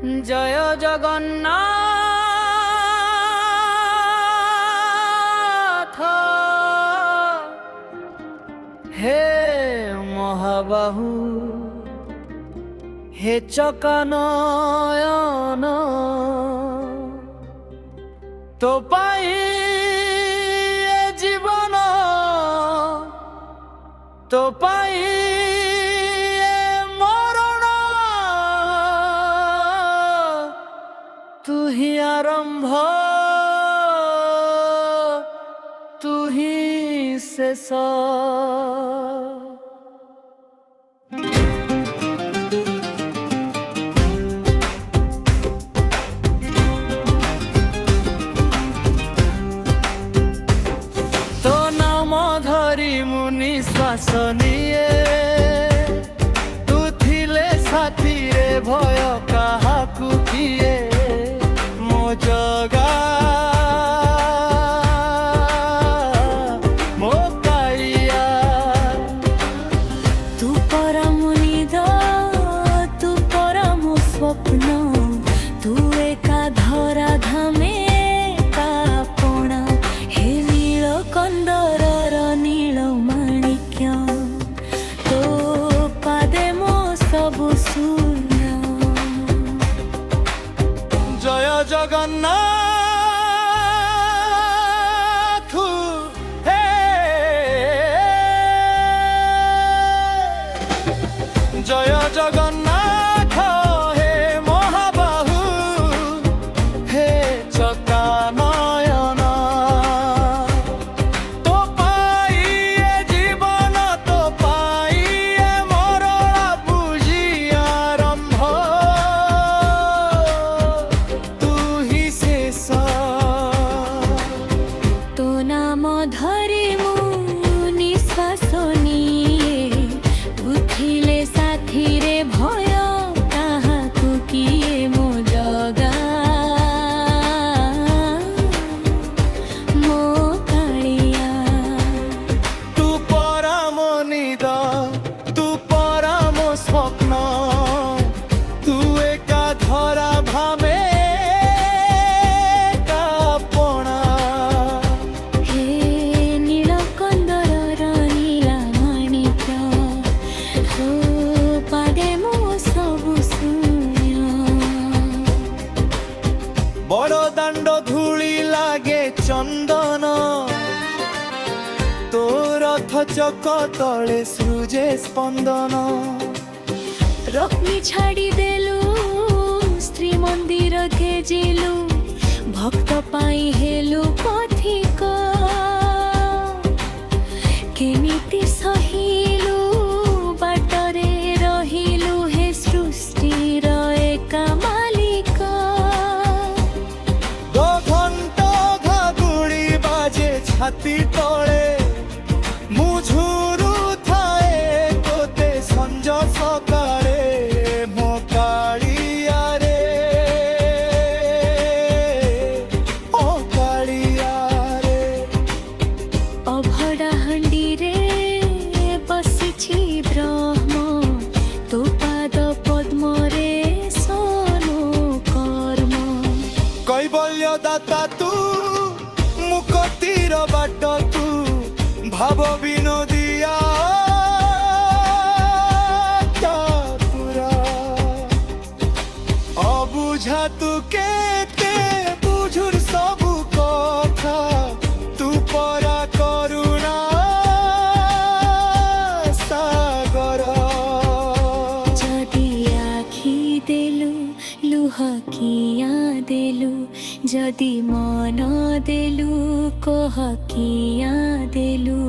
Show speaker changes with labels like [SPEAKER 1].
[SPEAKER 1] জয় জগন্নাথ হে মহাবাহু হে চকানয়ন তো পাই এ জীবন তো পাই এ মরণ তুহি আরম্ভ তুহি শেষ। শ্বাস নিয়ে তু থিলে সাথীরে ভয় কাহাকু কিয়ে মো জগা মো কাଳିଆ
[SPEAKER 2] তু পরম নিদ তু পরম স্বপ্ন তু একা ধরা ধামে কাপଣା হে নীল কন্দরর নীল
[SPEAKER 1] জয় জগন্নাথ হে জয় জগন্নাথ হে মহাবাহু হে চকানয়ন তো পাই এ জীবন তো পাই এ মরণ বুঝি আরম্ভ তুহি শেষ।
[SPEAKER 2] তো নাম ধরে মু নিঃশ্বাস নিয়ে তু থিলে সাথীরে ভয় কাহাকু কিয়ে মো জগা মো কাଳିଆ
[SPEAKER 1] তু পরম নিদ তু পরম স্বপ্ন তু একা ধরা ভাবে কাপଣା
[SPEAKER 2] হে নীল কন্দরর নীলা মাণিক্য তো পাদে মো সবু শূন্য।
[SPEAKER 1] বড় দাণ্ড ধূলি লাগে চন্দন তোর রথ চক তলে সৃজে স্পন্দন
[SPEAKER 2] রশ্মি ছাড়ি দেলু শ্রী মন্দির কে জিলু ভক্ত পাই হেলু পথিক কেমিতি সহিলু বাটরে রহিলু হে সৃষ্টির একা মালিক
[SPEAKER 1] ঘণ্ট ঘাগুড়ি বাজে ছাতি তলে মুঝুরু থায়ে তোতে সঞ্জ সকালে মো কাଳିଆ রে ও কাଳିଆ রে
[SPEAKER 2] অভଡ଼ା হাଣ୍ଡିରେ বসিছি ব্রহ্ম তো পাদ পদ্মরে সোনু কর্ম
[SPEAKER 1] কৈবল্য দাতা তু মুকতির বাট তু ভাব বিনোদিয়া অবুঝা তু কেতে বুঝুর সবু কথা তু পরা করুণা সাগর
[SPEAKER 2] যদি আখি দেলু লুহ কিয়া দেলু যদি মন দেলু কহ কিয়া দেলু।